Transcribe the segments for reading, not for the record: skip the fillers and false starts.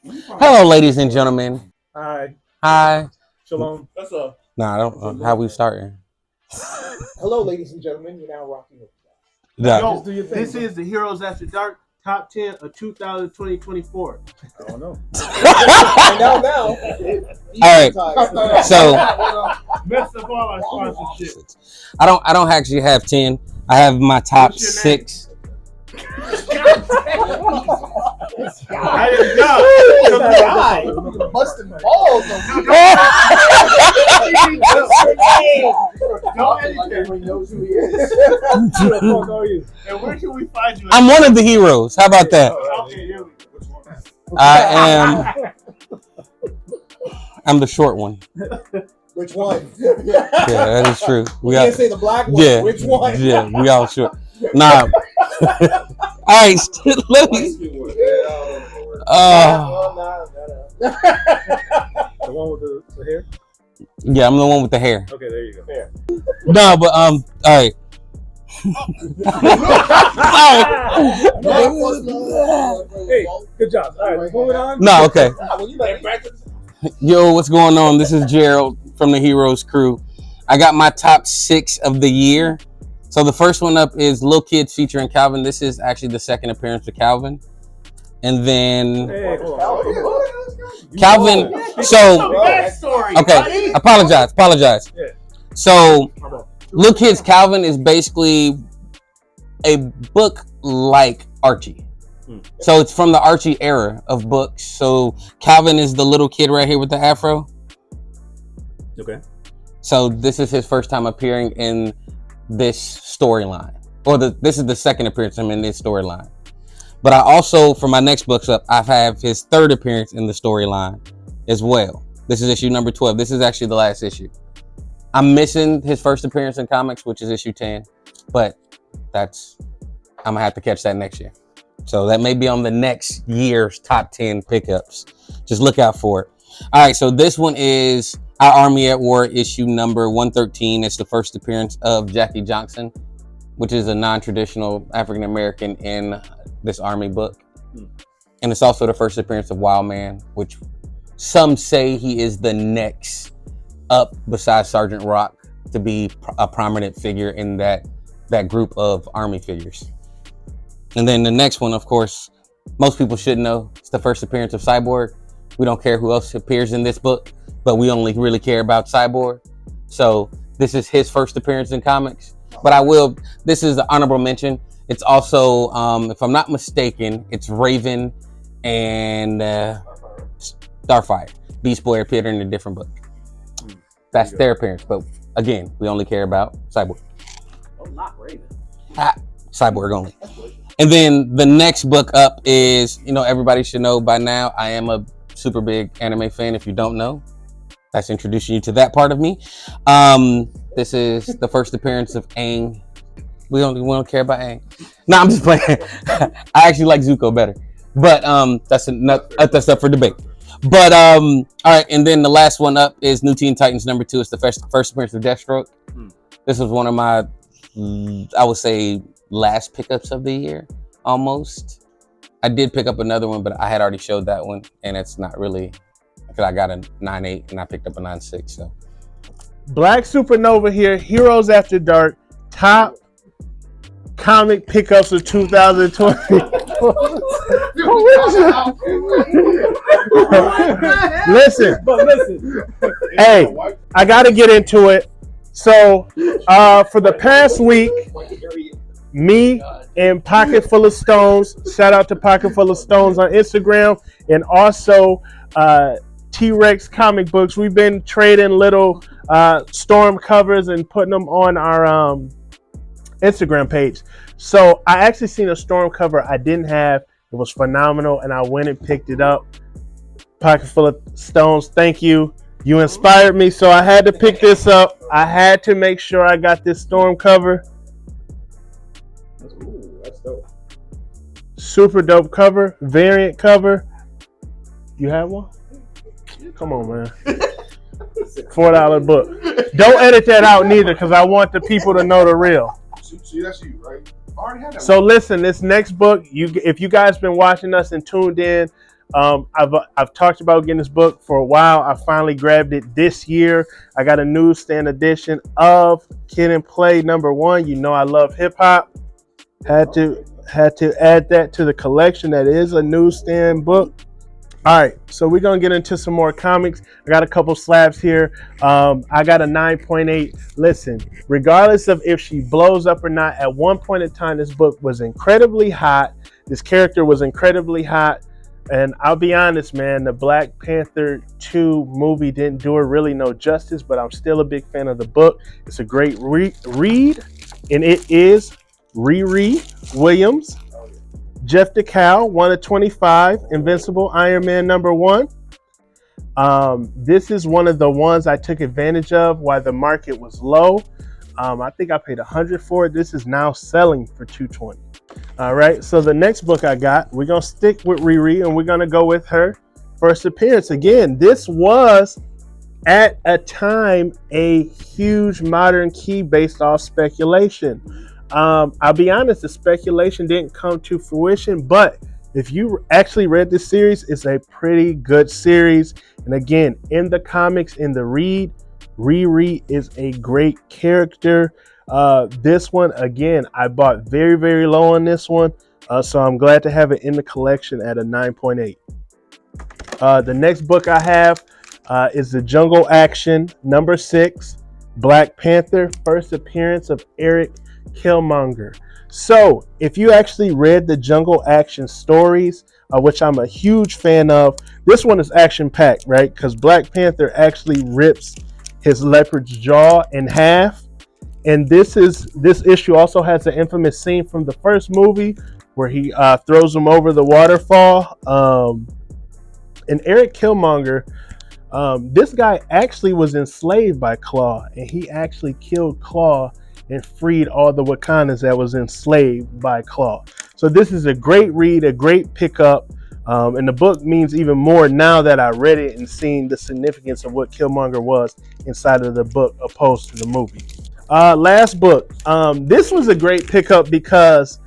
Hello, ladies and gentlemen. Hi. Hi. Shalom. What's up? Nah, I don't. How we starting? Hello, ladies and gentlemen. You're now rocking with Nah. Yo, this is the Heroes After Dark Top 10 of 2024. I don't know. now. All right. So Messed up all our sponsorship. I don't actually have 10. I have my top What's your 6. I didn't busting balls. Everyone knows who he is. Who the fuck are you? And where can we find you? I'm one of the heroes. How about that? Okay, here we go. Which one? I'm the short one. Which one? Yeah, that is true. We can't say the black one. Yeah. Which one? Yeah, we all short. Nah. All right, let me. The one with the hair? Yeah, I'm the one with the hair. Okay, there you go. Fair. No, but all right. Hey, good job. All right, moving on. No, okay. Yo, what's going on? This is Gerald from the Heroes Crew. I got my top 6 of the year. So the first one up is Lil Kids featuring Calvin. This is actually the second appearance of Calvin. And then Calvin. So okay, apologize. So Lil Kids Calvin is basically a book like Archie. So it's from the Archie era of books. So Calvin is the little kid right here with the afro. Okay. So this is his first time appearing in this storyline. This is the second appearance of him in this storyline. But I also, for my next books up, I have his third appearance in the storyline as well. This is issue number 12. This is actually the last issue. I'm missing his first appearance in comics, which is issue 10. But I'm going to have to catch that next year. So that may be on the next year's top 10 pickups. Just look out for it. All right, so this one is Our Army at War, issue number 113. It's the first appearance of Jackie Johnson, which is a non-traditional African-American in this Army book. And it's also the first appearance of Wild Man, which some say he is the next up besides Sergeant Rock to be a prominent figure in that group of Army figures. And then the next one, of course, most people should know, it's the first appearance of Cyborg. We don't care who else appears in this book, but we only really care about Cyborg. So this is his first appearance in comics. But this is an honorable mention. It's also, if I'm not mistaken, it's Raven and Starfire. Beast Boy appeared in a different book. That's their appearance. But again, we only care about Cyborg. Oh, not Raven. Cyborg only. And then the next book up is, everybody should know by now, I am a super big anime fan. If you don't know, that's introducing you to that part of me. This is the first appearance of Aang. We don't care about Aang. No, I'm just playing. I actually like Zuko better, but that's up for debate. But all right, and then the last one up is New Teen Titans number 2. It's the first appearance of Deathstroke. This was one of my, I would say, last pickups of the year, almost. I did pick up another one, but I had already showed that one, and it's not really, because I got a 9.8 and I picked up a 9.6. So Black Supernova here, Heroes After Dark, top comic pickups of 2020. Listen. Hey, I got to get into it. So, for the past week, me and Pocket Full of Stones, shout out to Pocket Full of Stones on Instagram, and also T-Rex Comic Books, we've been trading little Storm covers and putting them on our Instagram page. So I actually seen a Storm cover I didn't have. It was phenomenal, and I went and picked it up. Pocket Full of Stones, thank you. You inspired me, so I had to pick this up. I had to make sure I got this Storm cover. Ooh, that's dope. Super dope cover, variant cover. You have one? Come on, man. $4 book. Don't edit that out neither, because I want the people to know the real. See, that's you, right? I already had that. So listen, this next book, if you guys been watching us and tuned in, I've talked about getting this book for a while. I finally grabbed it this year. I got a newsstand edition of Kid and Play #1. You know I love hip hop. Had to add that to the collection. That is a newsstand book. All right, so we're gonna get into some more comics. I got a couple slabs here. I got a 9.8. Listen, regardless of if she blows up or not, at one point in time, this book was incredibly hot. This character was incredibly hot. And I'll be honest, man, the Black Panther 2 movie didn't do her really no justice, but I'm still a big fan of the book. It's a great read, and it is Riri Williams, Jeff DeCal, 1 of 25, Invincible Iron Man #1. This is one of the ones I took advantage of while the market was low. I think I paid $100 for it. This is now selling for $220. All right, so the next book I got, we're going to stick with Riri, and we're going to go with her first appearance. Again, this was, at a time, a huge modern key based off speculation. I'll be honest, the speculation didn't come to fruition, but if you actually read this series, it's a pretty good series. And again, in the comics, in the read, Riri is a great character. This one, again, I bought very, very low on this one. So I'm glad to have it in the collection at a 9.8. The next book I have is The Jungle Action #6, Black Panther, first appearance of Eric Killmonger. So if you actually read the Jungle Action stories, which I'm a huge fan of, this one is action packed, right? Because Black Panther actually rips his leopard's jaw in half. And this issue also has an infamous scene from the first movie where he throws him over the waterfall. And Eric Killmonger, this guy actually was enslaved by Claw, and he actually killed Claw and freed all the Wakandans that was enslaved by Claw. So this is a great read, a great pickup. And the book means even more now that I read it and seen the significance of what Killmonger was inside of the book opposed to the movie. Last book. This was a great pickup because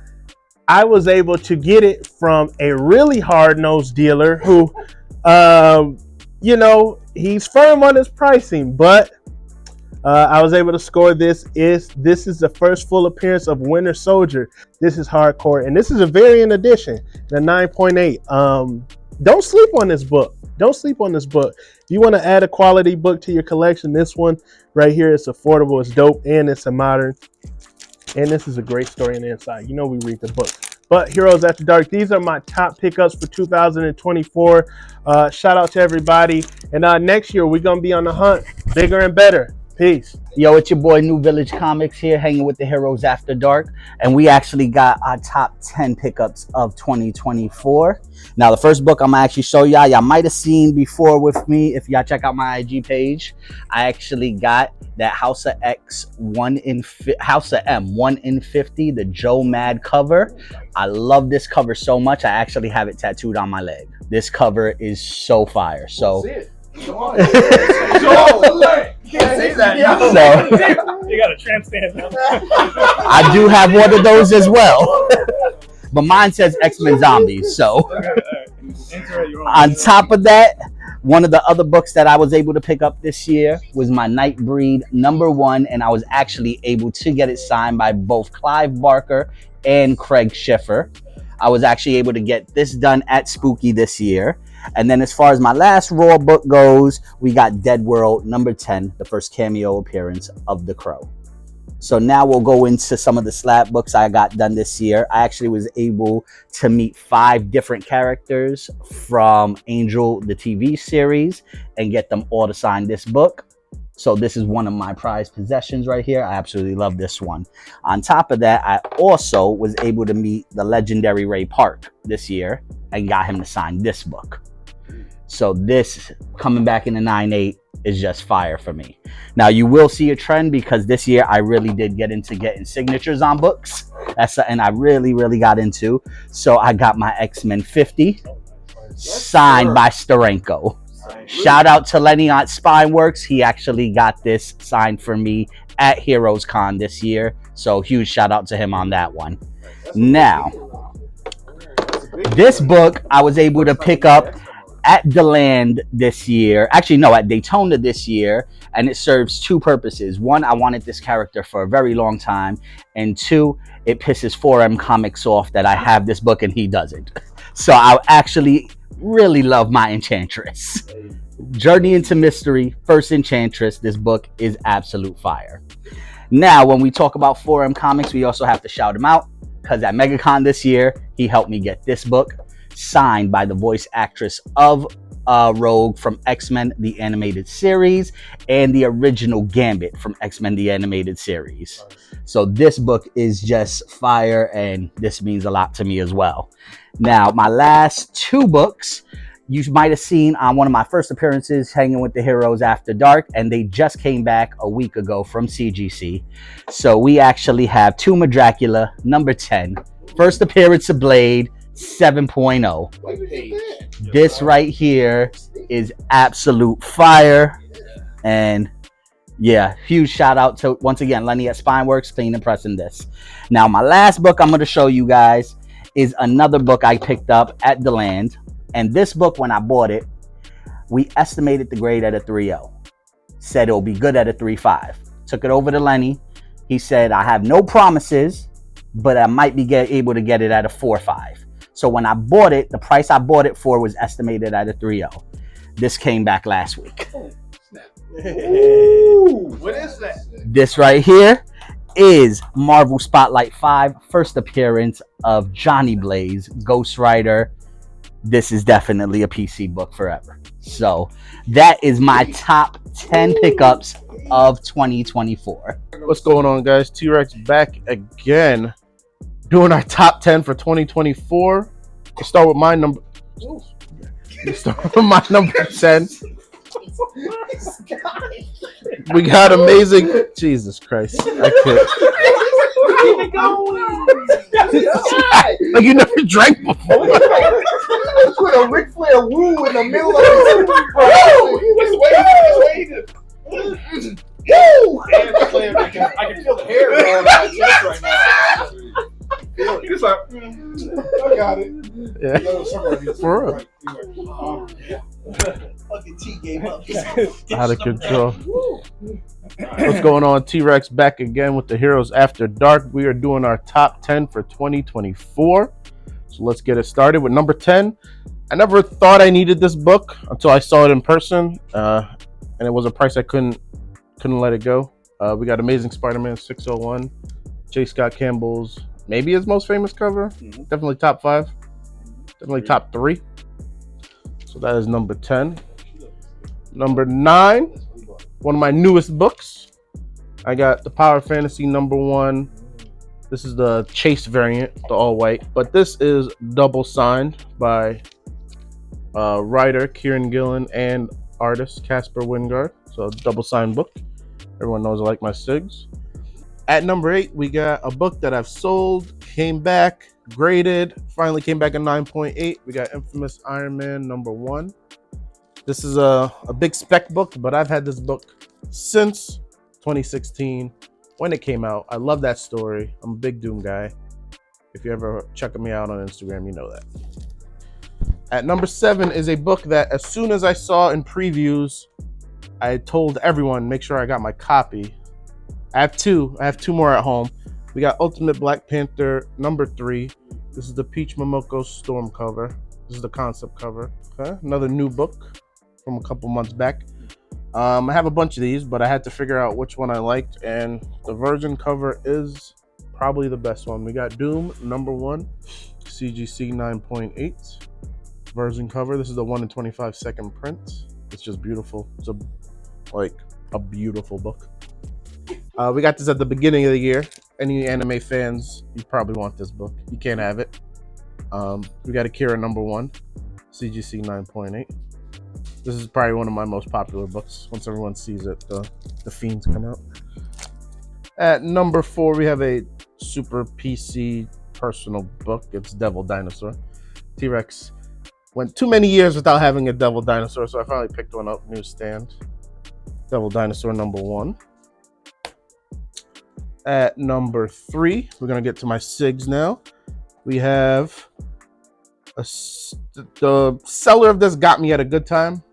I was able to get it from a really hard-nosed dealer who, he's firm on his pricing, but I was able to score this. This is the first full appearance of Winter Soldier. This is hardcore, and this is a variant edition, the 9.8. Don't sleep on this book. Don't sleep on this book. If you want to add a quality book to your collection, this one right here is affordable, it's dope, and it's a modern. And this is a great story on the inside. You know we read the book. But Heroes After Dark, these are my top pickups for 2024. Shout out to everybody. And next year, we're going to be on the hunt, bigger and better. Peace. Yo, it's your boy New Village Comics here, hanging with the Heroes After Dark, and we actually got our top 10 pickups of 2024. Now, the first book I'm gonna actually show y'all might have seen before with me if y'all check out my IG page. I actually got that House of M 1 in 50, the Joe Mad cover. I love this cover so much. I actually have it tattooed on my leg. This cover is so fire. So. Come on. Show the leg. You can't say that. So, You got a tramp stamp now. I do have one of those as well. But mine says X-Men Zombies. So on top of that, one of the other books that I was able to pick up this year was my Nightbreed #1, and I was actually able to get it signed by both Clive Barker and Craig Schiffer. I was actually able to get this done at Spooky this year. And then as far as my last Raw book goes, we got Dead World #10, the first cameo appearance of the Crow. So now we'll go into some of the slab books I got done this year. I actually was able to meet 5 different characters from Angel, the TV series, and get them all to sign this book. So this is one of my prized possessions right here. I absolutely love this one. On top of that, I also was able to meet the legendary Ray Park this year and got him to sign this book. So this coming back in the 9.8 is just fire for me. Now you will see a trend because this year I really did get into getting signatures on books. That's something I really got into. So I got my X-Men 50 signed by Steranko. Shout out to Lenny at Spineworks. He actually got this signed for me at Heroes Con this year. So huge shout out to him on that one. Now, This book I was able to pick up at DeLand this year. Actually, no, at Daytona this year. And it serves two purposes. One, I wanted this character for a very long time. And two, it pisses 4M Comics off that I have this book and he doesn't. So I actually really love my Enchantress. Journey into Mystery, First Enchantress. This book is absolute fire. Now, when we talk about 4M Comics, we also have to shout him out because at MegaCon this year, he helped me get this book signed by the voice actress of Rogue from X-Men the Animated Series and the original Gambit from X-Men the Animated Series. So this book is just fire, and this means a lot to me as well. Now, my last two books, you might have seen on one of my first appearances, Hanging with the Heroes After Dark, and they just came back a week ago from CGC. So we actually have Tomb of Dracula, number 10, first appearance of Blade, 7.0. This right here is absolute fire. And yeah, huge shout out to, once again, Lenny at Spineworks, clean and pressing this. Now, my last book I'm going to show you guys is another book I picked up at DeLand. And this book, when I bought it, we estimated the grade at a 3.0. Said it'll be good at a 3.5. Took it over to Lenny. He said, I have no promises, but I might be able to get it at a 4.5. So when I bought it, the price I bought it for was estimated at a 3.0. This came back last week. Ooh, what is that? This right here is Marvel Spotlight 5, first appearance of Johnny Blaze, Ghost Rider. This is definitely a PC book forever. So that is my top 10 pickups of 2024. What's going on, guys? T-Rex back again, doing our top 10 for 2024. Let's start with my number. Let's start with my number 10. We got amazing. Jesus Christ! I can't. Keep it going. Like you never drank before. Put a Ric Flair woo in the middle of his waiting. Woo! I can feel the hair growing out his chest right now. He's like, I got it. Yeah. For real. Fucking T gave up. Out of control. What's going on? T-Rex back again with the Heroes After Dark. We are doing our top 10 for 2024. So let's get it started with number 10. I never thought I needed this book until I saw it in person, and it was a price I couldn't let it go. We got Amazing Spider-Man 601, J. Scott Campbell's maybe his most famous cover. Definitely top 5. Definitely top 3. So that is number 10. Number 9, one of my newest books. I got the Power Fantasy number 1. This is the Chase variant, the all white, but this is double signed by writer Kieran Gillen and artist Casper Wingard. So double signed book. Everyone knows I like my SIGs. At number 8, we got a book that I've sold, came back, graded, finally came back at 9.8. We got Infamous Iron Man number 1. This is a big spec book, but I've had this book since 2016 when it came out. I love that story. I'm a big Doom guy. If you're ever checking me out on Instagram, you know that. At number 7 is a book that as soon as I saw in previews, I told everyone, make sure I got my copy. I have two more at home. We got Ultimate Black Panther number 3. This is the Peach Momoko Storm cover. This is the concept cover. Okay, another new book from a couple months back. I have a bunch of these, but I had to figure out which one I liked, and the version cover is probably the best one. We got Doom number 1, CGC 9.8 version cover. This is the 1 in 25 second print. It's just beautiful. It's a beautiful book. We got this at the beginning of the year. Any anime fans, you probably want this book. You can't have it. We got Akira number 1, CGC 9.8. This is probably one of my most popular books. Once everyone sees it, the fiends come out. At number 4, we have a super PC personal book. It's Devil Dinosaur. T-Rex went too many years without having a Devil Dinosaur, so I finally picked one up, newsstand. Devil Dinosaur number 1. At number 3, we're going to get to my SIGs now. We have The seller of this got me at a good time,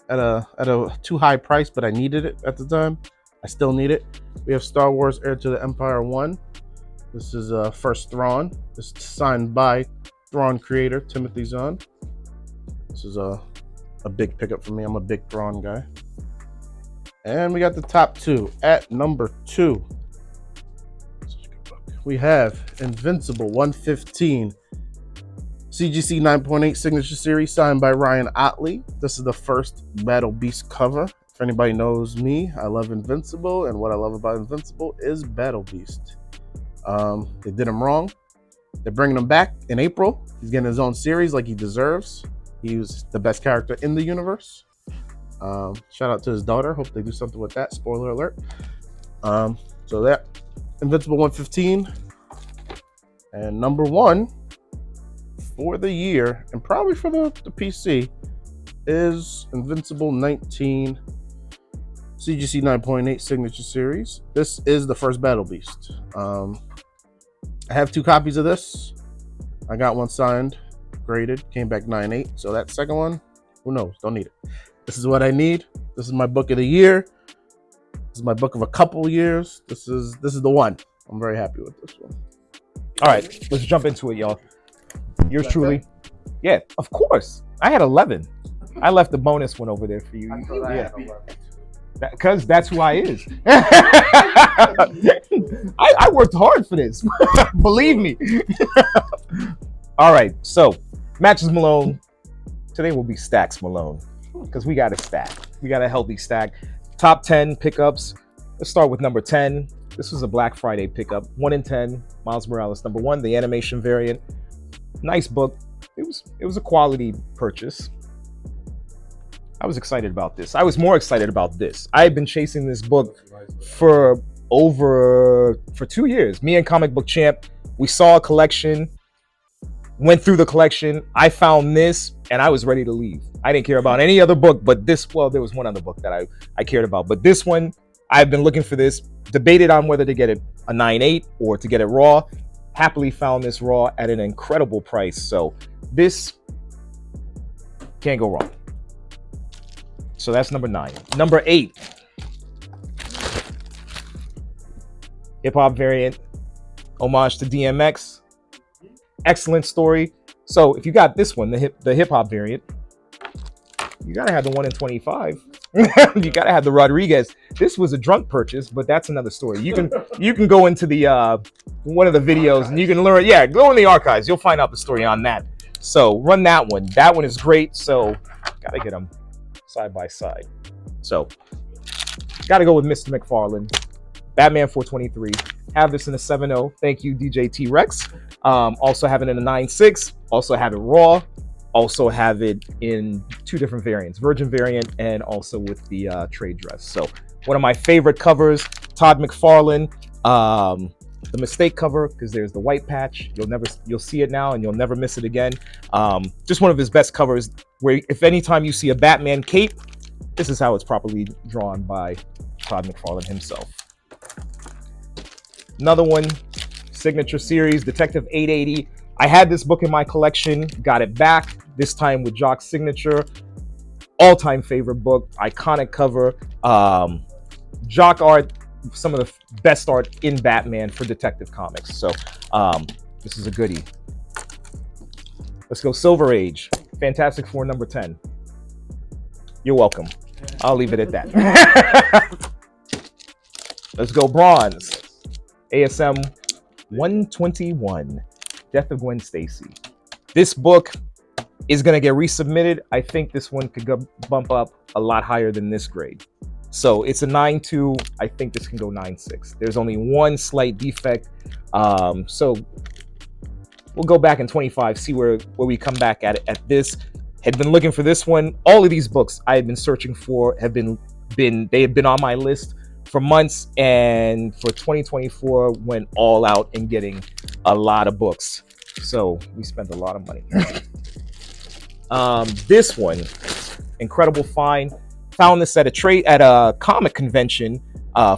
at a too high price, but I needed it at the time. I still need it. We have Star Wars Heir to the Empire 1. This is First Thrawn. This is signed by Thrawn creator Timothy Zahn. This is a big pickup for me. I'm a big Thrawn guy. And we got the top two. At number 2, we have Invincible 115. CGC 9.8 Signature Series signed by Ryan Otley. This is the first Battle Beast cover. If anybody knows me, I love Invincible, and what I love about Invincible is Battle Beast. They did him wrong. They're bringing him back in April. He's getting his own series like he deserves. He was the best character in the universe. Shout out to his daughter. Hope they do something with that. Spoiler alert. So that Invincible 115. And number 1 for the year, and probably for the PC, is Invincible 19 CGC 9.8 Signature Series. This is the first Battle Beast. I have 2 copies of this. I got one signed, graded, came back 9.8. So that second one, who knows? Don't need it. This is what I need. This is my book of the year. This is my book of a couple years. This is the one. I'm very happy with this one. All right, let's jump into it, y'all. Yours truly. Yeah, of course. I had 11. I left the bonus one over there for you. Yeah. Because that's who I is. I worked hard for this. Believe me. All right, so matches Malone. Today will be stacks Malone. Because we got a stack. We got a healthy stack. Top 10 pickups. Let's start with number 10. This was a Black Friday pickup. 1 in 10. Miles Morales, number 1, the animation variant. Nice book. It was a quality purchase. I was excited about this. I was more excited about this. I had been chasing this book for 2 years. Me and Comic Book Champ, we saw a collection, went through the collection. I found this and I was ready to leave. I didn't care about any other book, but this, well, there was one other book that I cared about. But this one, I've been looking for this, debated on whether to get it a 9.8 or to get it raw. Happily found this raw at an incredible price. So this can't go wrong. So that's number 9. Number 8. Hip hop variant. Homage to DMX. Excellent story. So if you got this one, the hip hop variant, you gotta have the 1 in 25. You gotta have the Rodriguez. This was a drunk purchase, but that's another story. You can go into the one of the videos and you can learn. Yeah, go in the archives. You'll find out the story on that. So run that one. That one is great. So gotta get them side by side. So gotta go with Mr. McFarlane. Batman 423. Have this in a 7.0. Thank you, DJ T-Rex. Also have it in a 9.6. Also have it raw. Also have it in 2 different variants, Virgin variant and also with the trade dress. So one of my favorite covers, Todd McFarlane, the mistake cover, because there's the white patch. You'll see it now and you'll never miss it again. Just one of his best covers where if anytime you see a Batman cape, this is how it's properly drawn by Todd McFarlane himself. Another one, signature series, Detective 880. I had this book in my collection, got it back, this time with Jock's signature. All-time favorite book, iconic cover. Jock art, some of the best art in Batman for Detective Comics. So this is a goodie. Let's go Silver Age, Fantastic Four number 10. You're welcome. I'll leave it at that. Let's go Bronze, ASM 121. Death of Gwen Stacy. This book is going to get resubmitted. I think this one could go bump up a lot higher than this grade. So it's a 9.2. I think this can go 9.6. There's only one slight defect. So we'll go back in 25, see where we come back at this. Had been looking for this one. All of these books I had been searching for they have been on my list for months, and for 2024 went all out in getting a lot of books. So we spent a lot of money. This one, incredible find. Found this at a comic convention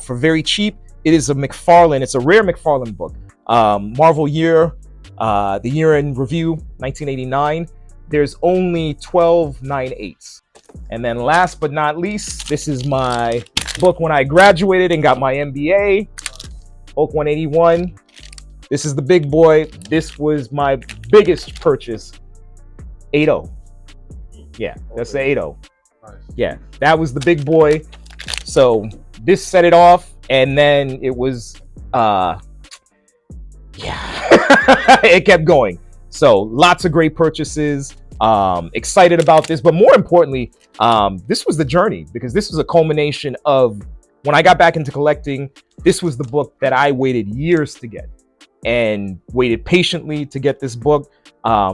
for very cheap. It is a McFarlane. It's a rare McFarlane book. Marvel Year The year in review, 1989. There's only 12 9/8s. And then last but not least, this is my book when I graduated and got my MBA, Oak 181. This is the big boy. This was my biggest purchase, 8.0. Yeah, that's the 8.0. Yeah, that was the big boy. So this set it off, and then it was, it kept going. So lots of great purchases. Excited about this, but more importantly, this was the journey, because this was a culmination of when I got back into collecting. This was the book that I waited years to get, and waited patiently to get this book.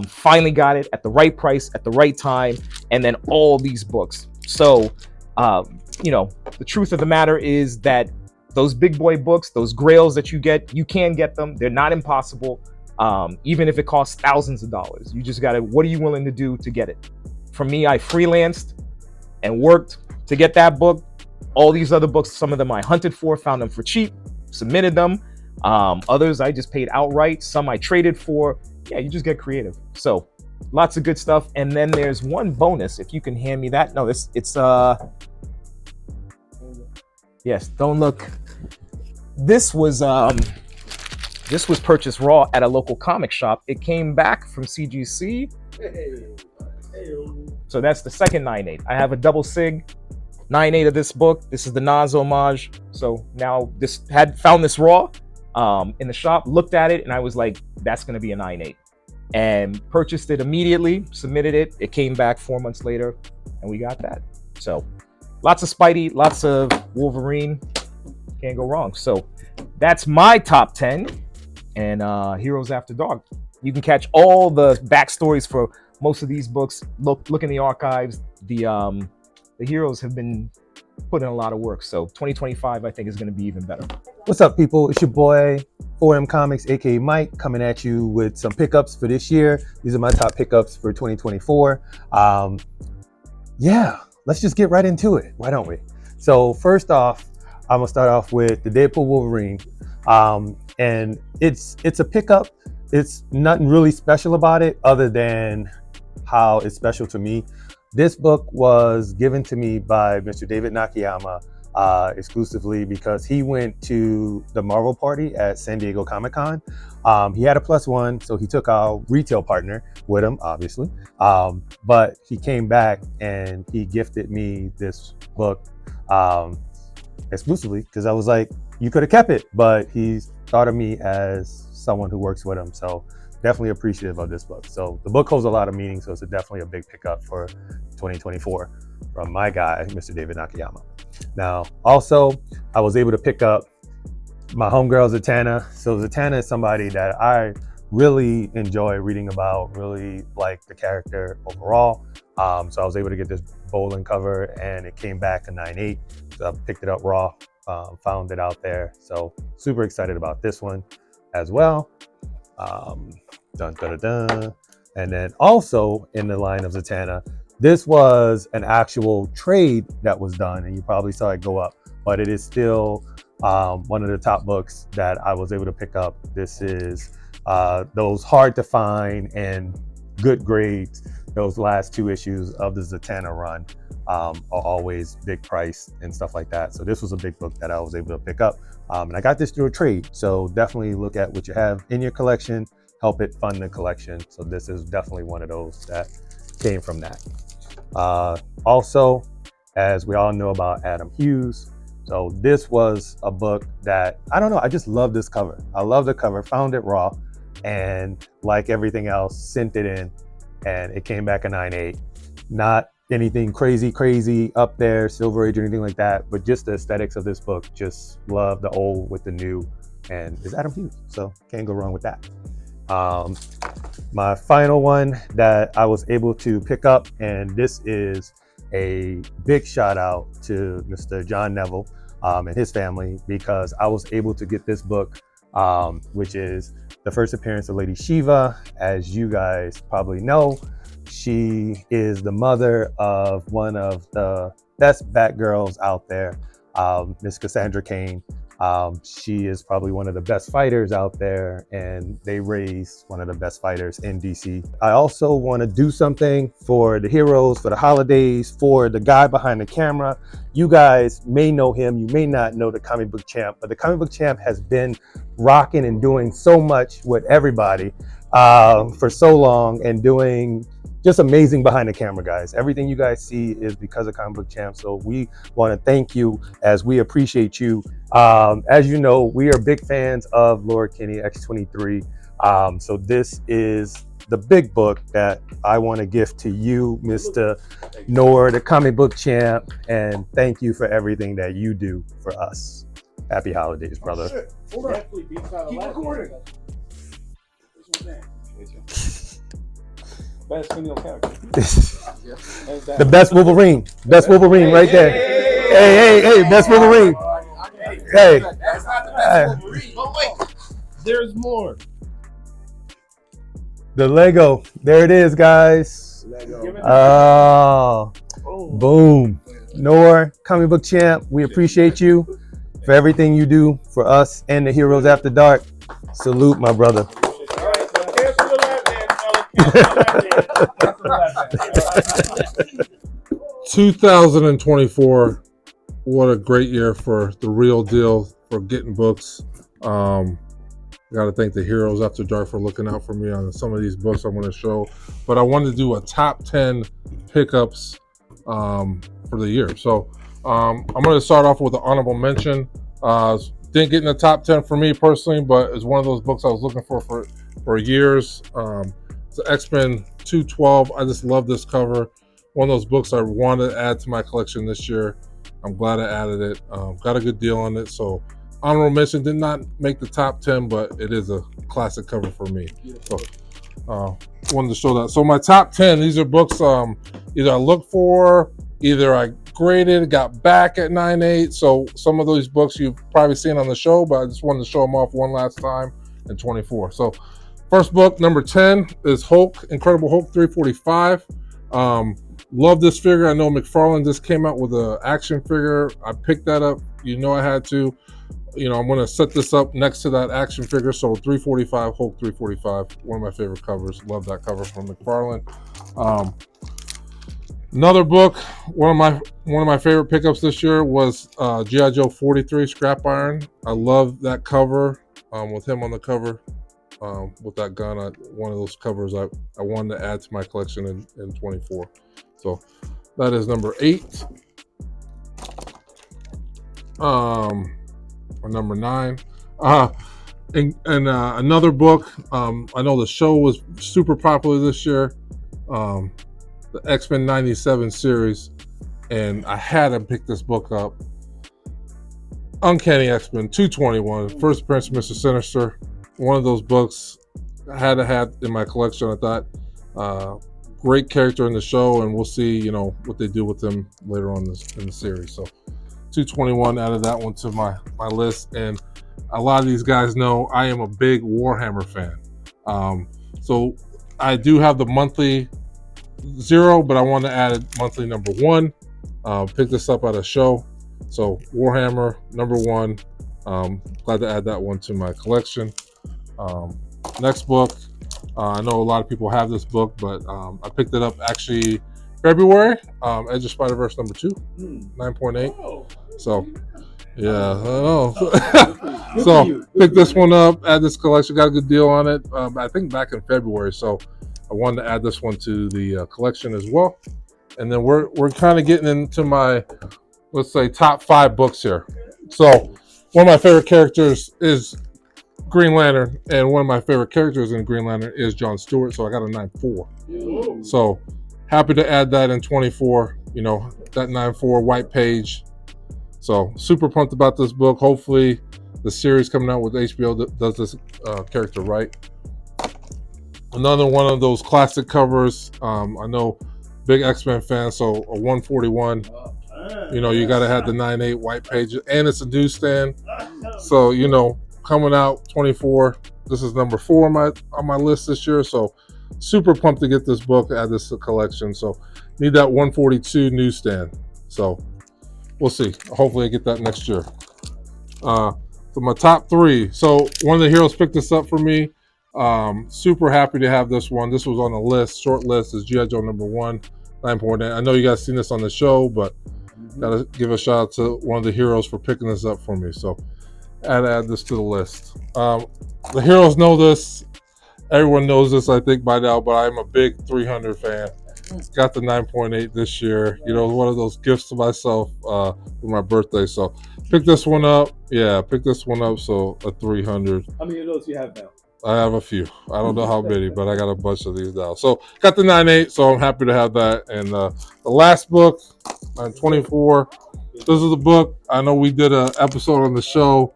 Finally got it at the right price, at the right time, and then all these books. So, the truth of the matter is that those big boy books, those grails that you get, you can get them. They're not impossible. Even if it costs thousands of dollars, you just gotta, what are you willing to do to get it? For me, I freelanced and worked to get that book. All these other books, some of them I hunted for, found them for cheap, submitted them. Others I just paid outright. Some I traded for. Yeah, you just get creative. So lots of good stuff. And then there's one bonus, if you can hand me that. No, it's yes, don't look. This was purchased raw at a local comic shop. It came back from CGC. So that's the second 9/8. I have a double sig 9/8 of this book. This is the Nas homage. So now this had found this raw in the shop, looked at it, and I was like, that's going to be a 9/8. And purchased it immediately, submitted it. It came back 4 months later, and we got that. So lots of Spidey, lots of Wolverine. Can't go wrong. So that's my top 10 and Heroes After Dark. You can catch all the backstories for most of these books. Look in the archives. The heroes have been put in a lot of work. So 2025, I think, is going to be even better. What's up, people? It's your boy 4M Comics, aka Mike, coming at you with some pickups for this year. These are my top pickups for 2024. Yeah, let's just get right into it. Why don't we? So first off, I'm gonna start off with the Deadpool Wolverine, and it's a pickup. It's nothing really special about it other than how it's special to me. This book was given to me by Mr. David Nakayama exclusively because he went to the Marvel party at San Diego Comic-Con. He had a +1, so he took our retail partner with him, obviously. But he came back and he gifted me this book exclusively because I was like, you could have kept it, but he thought of me as someone who works with him. So definitely appreciative of this book. So the book holds a lot of meaning, so it's definitely a big pickup for 2024 from my guy, Mr. David Nakayama. Now, also, I was able to pick up my homegirl Zatanna. So Zatanna is somebody that I really enjoy reading about, really like the character overall. So I was able to get this bowling cover and it came back a 9/8. So I picked it up raw, found it out there. So super excited about this one as well. Dun, dun, dun, dun. And then also in the line of Zatanna, this was an actual trade that was done, and you probably saw it go up, but it is still one of the top books that I was able to pick up. This is those hard to find and good grades. Those last 2 issues of the Zatanna run are always big price and stuff like that. So this was a big book that I was able to pick up. And I got this through a trade. So definitely look at what you have in your collection, help it fund the collection. So this is definitely one of those that came from that. Also, as we all know about Adam Hughes, so this was a book that, I don't know, I just love this cover. I love the cover, found it raw, and like everything else, sent it in, and it came back a 9/8. Not anything crazy up there, Silver Age or anything like that, but just the aesthetics of this book, just love the old with the new, and it's Adam Hughes, so can't go wrong with that. My final one that I was able to pick up, and this is a big shout out to Mr. John Neville and his family, because I was able to get this book, which is the first appearance of Lady Shiva. As you guys probably know, she is the mother of one of the best Batgirls out there, Miss Cassandra Cain. She is probably one of the best fighters out there, and they raised one of the best fighters in DC. I also want to do something for the heroes, for the holidays, for the guy behind the camera. You guys may know him, you may not know the Comic Book Champ, but the Comic Book Champ has been rocking and doing so much with everybody for so long, and doing just amazing behind the camera, guys. Everything you guys see is because of Comic Book Champ. So we want to thank you, as we appreciate you. As you know, we are big fans of Laura Kinney X23. So this is the big book that I want to gift to you, Mr. Noor, the Comic Book Champ, and thank you for everything that you do for us. Happy holidays, brother. Keep recording. Best female character. The best Wolverine. Best Wolverine right there. Hey, best Wolverine. Hey. That's not the best Wolverine. But wait, there's more. The Lego. There it is, guys. Oh, boom. Noor, Comic Book Champ, we appreciate you for everything you do for us and the Heroes After Dark. Salute, my brother. 2024, what a great year for the Real Deal, for getting books. Got to thank the Heroes After Dark for looking out for me on some of these books I'm going to show. But I wanted to do a top 10 pickups for the year. So I'm going to start off with an honorable mention. Didn't get in the top 10 for me personally, but it's one of those books I was looking for years. It's X-Men 212. I just love this cover. One of those books I wanted to add to my collection this year. I'm glad I added it. Got a good deal on it. So honorable mention, did not make the top 10, but it is a classic cover for me. So wanted to show that. So my top 10, these are books either I looked for, either I graded, got back at 9.8. So some of those books you've probably seen on the show, but I just wanted to show them off one last time in 24. So first book, number 10, is Hulk, Incredible Hulk 345. Love this figure. I know McFarlane just came out with an action figure. I picked that up. You know I had to. You know, I'm going to set this up next to that action figure. So 345, Hulk 345, one of my favorite covers. Love that cover from McFarlane. Another book, one of my favorite pickups this year was G.I. Joe 43, Scrap Iron. I love that cover with him on the cover. With that gun, one of those covers I wanted to add to my collection in 24. So that is number 8. Or number 9. And another book, I know the show was super popular this year, the X-Men 97 series, and I had to pick this book up. Uncanny X-Men 221, first appearance of Mr. Sinister. One of those books I had to have in my collection. I thought great character in the show, and we'll see, you know, what they do with him later on in the series. So 221, added that one to my list. And a lot of these guys know I am a big Warhammer fan. So I do have the monthly 0, but I want to add monthly number 1. Pick this up at a show. So Warhammer number 1. Glad to add that one to my collection. Next book, I know a lot of people have this book, but I picked it up actually February. Edge of Spider-Verse number 2, 9.8. So yeah, I know. So pick this one up, add this collection, got a good deal on it. I think back in February, so I wanted to add this one to the collection as well. And then we're kind of getting into my, let's say, top 5 books here. So one of my favorite characters is Green Lantern, and one of my favorite characters in Green Lantern is John Stewart, so I got a 9.4. So happy to add that in 24, you know, that 9.4 white page. So super pumped about this book. Hopefully the series coming out with HBO does this character right. Another one of those classic covers. I know big X-Men fan, so a 141. You know, you got to have the 9.8 white page, and it's a newsstand. So, you know, coming out 24. This is number 4 on my list this year. So super pumped to get this book, add this to collection. So need that 142 newsstand. So we'll see. Hopefully I get that next year. So my top 3. So one of the heroes picked this up for me. Super happy to have this one. This was on the list, short list, is G.I. Joe #1, 9.8. I know you guys seen this on the show, but gotta give a shout out to one of the heroes for picking this up for me. So I had to add this to the list. The heroes know this. Everyone knows this, I think, by now, but I'm a big 300 fan. Got the 9.8 this year. You know, one of those gifts to myself for my birthday. So pick this one up. Yeah, pick this one up. So a 300. How many of those you have now? I have a few. I don't know how many, but I got a bunch of these now. So got the 9.8, so I'm happy to have that. And the last book, 24. This is the book. I know we did an episode on the show.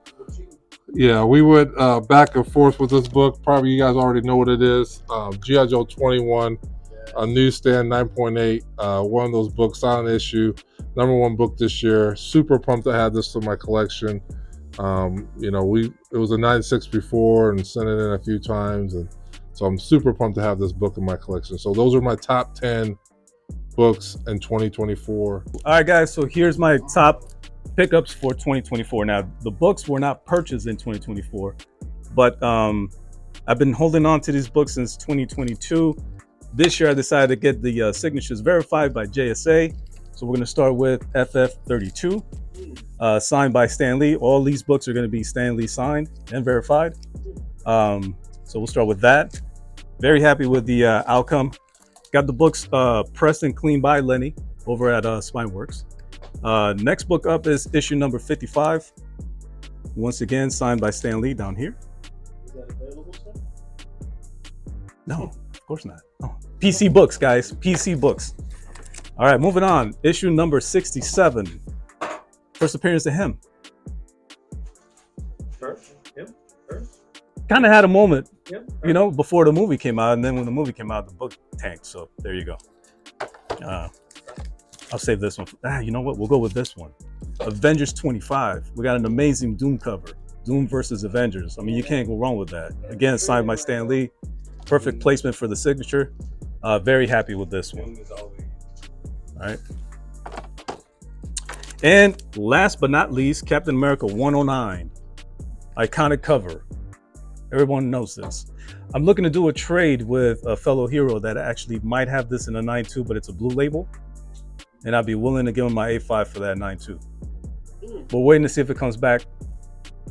Yeah, we went back and forth with this book. Probably you guys already know what it is. G.I. Joe 21, a newsstand 9.8. One of those books, silent issue, #1 book this year. Super pumped to have this in my collection. You know, it was a 9.6 before and sent it in a few times, and so I'm super pumped to have this book in my collection. So those are my top 10 books in 2024. All right, guys. So here's my top pickups for 2024. Now, the books were not purchased in 2024, but I've been holding on to these books since 2022. This year, I decided to get the signatures verified by JSA. So we're going to start with FF32, signed by Stan Lee. All these books are going to be Stan Lee signed and verified. So we'll start with that. Very happy with the outcome. Got the books pressed and cleaned by Lenny over at Spineworks. Next book up is issue number 55. Once again, signed by Stan Lee down here. Is that available, sir? No, of course not. Oh. PC books, guys. PC books. All right, moving on. Issue number 67. First appearance of him. First? Him? First? Kind of had a moment, Yep. you know, before the movie came out, and then when the movie came out, the book tanked. So there you go. I'll save this one. You know what? We'll go with this one. Avengers 25. We got an amazing Doom cover. Doom versus Avengers. I mean, you can't go wrong with that. Again, signed by Stan Lee. Perfect placement for the signature. Very happy with this one. All right. And last but not least, Captain America 109. Iconic cover. Everyone knows this. I'm looking to do a trade with a fellow hero that actually might have this in a 9.2, but it's a blue label. And I'd be willing to give him my A5 for that 9.2. We're waiting to see if it comes back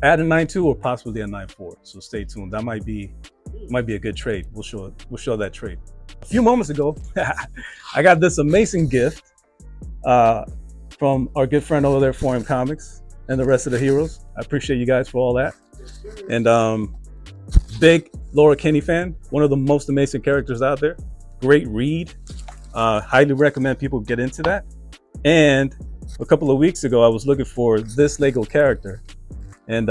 at a 9.2 or possibly a 9.4. So stay tuned. That might be a good trade. We'll show that trade. A few moments ago, I got this amazing gift from our good friend over there, Forum Comics, and the rest of the heroes. I appreciate you guys for all that. And big Laura Kinney fan, one of the most amazing characters out there. Great read. Highly recommend people get into that. And a couple of weeks ago, I was looking for this Lego character, and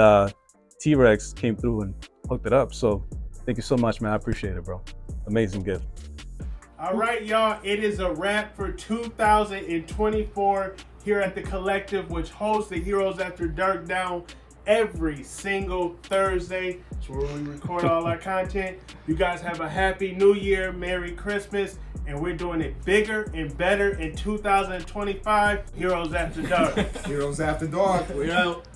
T-Rex came through and hooked it up. So thank you so much, man. I appreciate it, bro. Amazing gift. All right, y'all. It is a wrap for 2024 here at the Collective, which hosts the Heroes After Dark down every single Thursday. It's where we record all our content. You guys have a happy new year, Merry Christmas, and we're doing it bigger and better in 2025. Heroes After Dark. Heroes After Dark. We out.